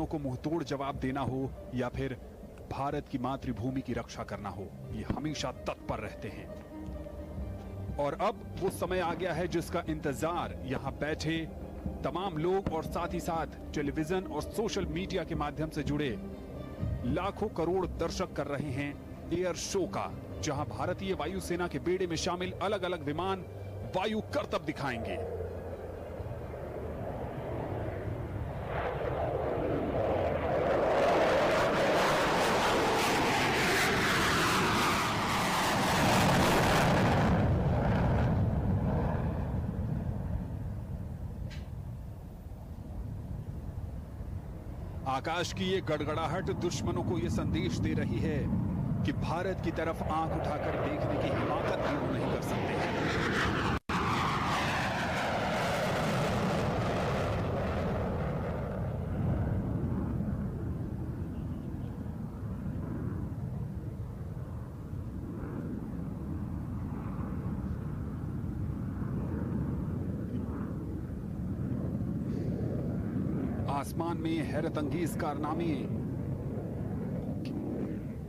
को मुंहतोड़ जवाब देना हो या फिर भारत की मातृभूमि की रक्षा करना हो, ये हमेशा तत्पर रहते हैं। और अब वो समय आ गया है जिसका इंतजार यहां बैठे तमाम लोग और साथ ही साथ टेलीविजन और सोशल मीडिया के माध्यम से जुड़े लाखों करोड़ दर्शक कर रहे हैं एयर शो का, जहां भारतीय वायुसेना के बेड़े में शामिल अलग अलग विमान वायु करतब दिखाएंगे। आकाश की ये गड़गड़ाहट दुश्मनों को ये संदेश दे रही है कि भारत की तरफ आंख उठाकर देखने की हिमाकत भी वो नहीं कर सकते हैं। आसमान में हैरत अंगेज कारनामे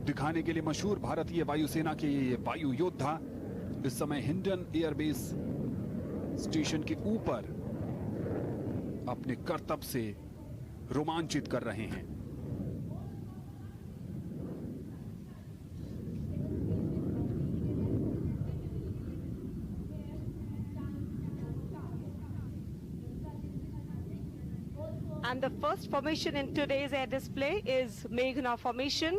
दिखाने के लिए मशहूर भारतीय वायुसेना के ये वायु योद्धा इस समय हिंडन एयरबेस स्टेशन के ऊपर अपने करतब से रोमांचित कर रहे हैं। And the first formation in today's air display is Meghna formation,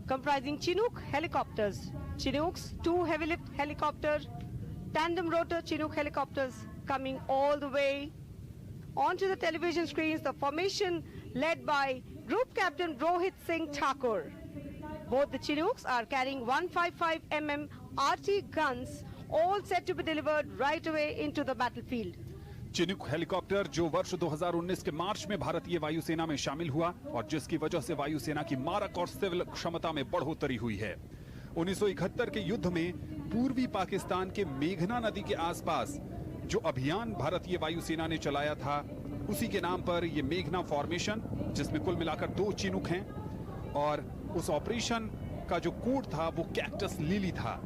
comprising Chinook helicopters. Chinooks, 2 heavy lift helicopter, tandem rotor Chinook helicopters coming all the way onto the television screens. The formation led by Group Captain Rohit Singh Thakur. Both the Chinooks are carrying 155 mm RT guns, all set to be delivered right away into the battlefield. Chinook helicopter जो वर्ष 2019 के मार्च में भारतीय वायुसेना में शामिल हुआ और जिसकी वजह से वायुसेना की मारक और सिविल क्षमता में बढ़ोतरी हुई है। 1971 के युद्ध में पूर्वी पाकिस्तान के मेघना नदी के आसपास जो अभियान भारतीय वायुसेना ने चलाया था, उसी के नाम पर यह मेघना फॉर्मेशन, जिसमें कुल मिलाकर 2 चिनूक हैं, और उस ऑपरेशन का जो कोड था वो कैक्टस लिली था।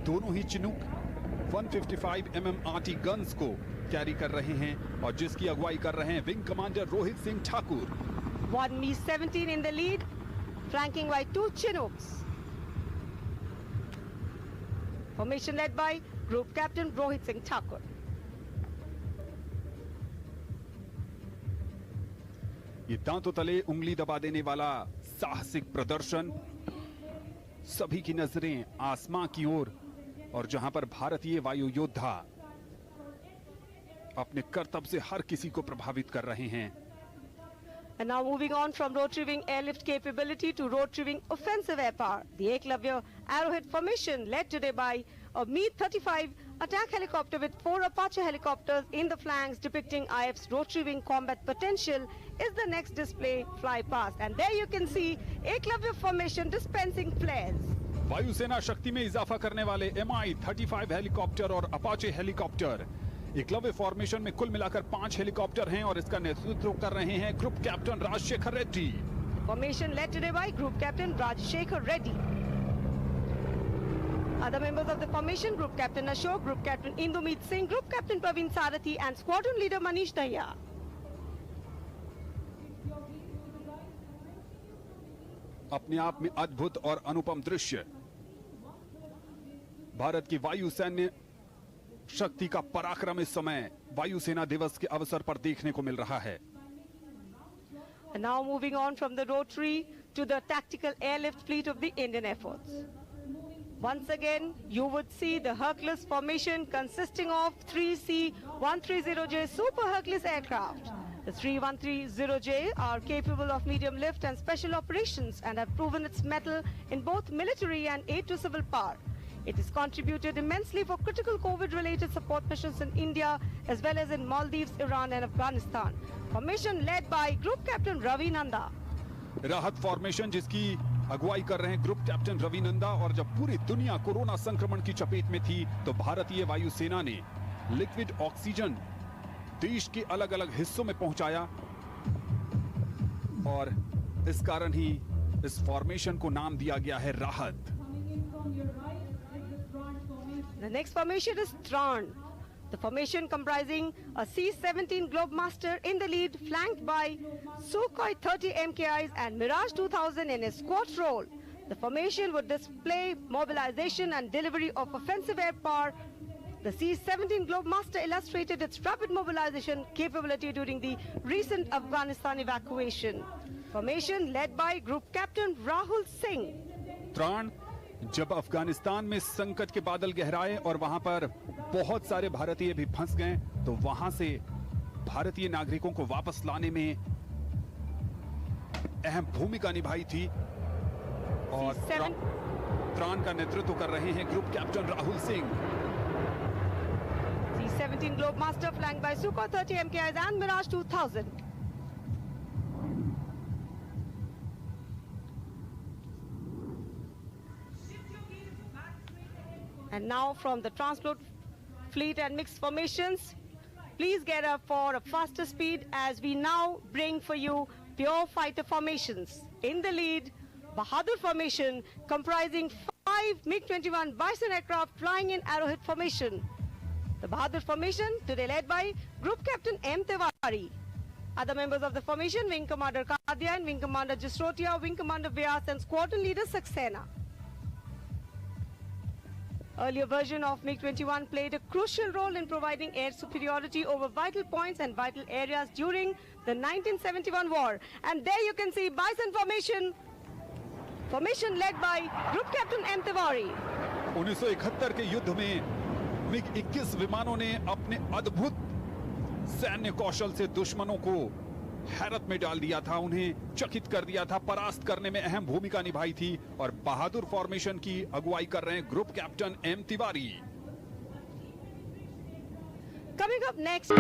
दोनों ही चिनूक 155 mm RT गन्स को कैरी कर रहे हैं और जिसकी अगुवाई कर रहे हैं wing commander Rohit Singh Thakur. 1 Mi-17 in the lead, flanking by 2 Chinooks. Formation led by Group Captain Rohit Singh Thakur. ये दांतों तले उंगली दबा देने वाला साहसिक प्रदर्शन, सभी की नजरें आसमां की ओर, और जहां पर भारतीय वायु योद्धा अपने करतब से हर किसी को प्रभावित कर रहे हैं। And now moving on from rotary wing airlift capability to rotary wing offensive air power, the Eklavya Arrowhead formation led today by a Mi-35 attack helicopter with 4 Apache helicopters in the flanks depicting IF's rotary wing combat potential is the next display fly past. And there you can see Eklavya formation dispensing flares. वायुसेना शक्ति में इजाफा करने वाले Mi-35 helicopter और Apache helicopter Eklavya formation में कुल मिलाकर 5 हेलीकॉप्टर हैं और इसका नेतृत्व कर रहे हैं group captain Rajashekhar Reddy. Formation led today by Group Captain Rajshekar Reddy. Other members of the formation: Group Captain Ashok, Group Captain Indomeet Singh, Group Captain Praveen Sarathi, and Squadron Leader Manish Daya. अपने आप में अद्भुत और अनुपम दृश्य भारत की वायु सैन्य शक्ति का पराक्रम इस समय वायुसेना दिवस के अवसर पर देखने को मिल रहा है। And now moving on from the rotary to the tactical airlift fleet of the Indian Air Force. Once again, you would see the Hercules formation consisting of 3 C-130J Super Hercules aircraft. The 3-130J are capable of medium lift and special operations and have proven its mettle in both military and aid to civil power. It has contributed immensely for critical COVID-related support missions in India as well as in Maldives, Iran and Afghanistan. Formation led by Group Captain Ravi Nanda. राहत formation जिसकी अगुवाई कर रहे हैं group captain Ravi Nanda. और जब पूरी दुनिया कोरोना संक्रमण की चपेट में थी तो भारतीय वायुसेना ने लिक्विड ऑक्सीजन देश के अलग अलग हिस्सों में पहुंचाया और इस कारण ही इस फॉर्मेशन को नाम दिया गया है राहत। The next formation is Tran. The formation comprising a C-17 Globemaster in the lead, flanked by Sukhoi 30 MKIs and Mirage 2000 in a squad role. The formation would display mobilization and delivery of offensive air power. The C-17 Globemaster illustrated its rapid mobilization capability during the recent Afghanistan evacuation. Formation led by Group Captain Rahul Singh. त्राण जब अफगानिस्तान में संकट के बादल गहराए और वहां पर बहुत सारे भारतीय भी फंस गए, तो वहां से भारतीय नागरिकों को वापस लाने में अहम भूमिका निभाई थी। और त्राण का नेतृत्व कर रहे हैं group captain Rahul Singh. C-17 Globemaster flanked by Sukhoi 30 MKIs and Mirage 2000. And now from the transport fleet and mixed formations, please get up for a faster speed as we now bring for you pure fighter formations. In the lead, Bahadur formation comprising 5 MiG-21 Bison aircraft flying in Arrowhead formation. The Bahadur formation today led by Group Captain M. Tiwari. Other members of the formation, Wing Commander Kadian, Wing Commander Jisrotia, Wing Commander Vyas and Squadron Leader Saxena. Earlier version of MiG-21 played a crucial role in providing air superiority over vital points and vital areas during the 1971 war. And there you can see Bison formation led by Group Captain M. Tiwari. 1971 के युद्ध में MiG-21 विमानों ने अपने अद्भुत सैन्य कौशल से दुश्मनों को हैरत में डाल दिया था, उन्हें चकित कर दिया था, परास्त करने में अहम भूमिका निभाई थी। और बहादुर फॉर्मेशन की अगुवाई कर रहे हैं group captain M Tiwari. Coming up next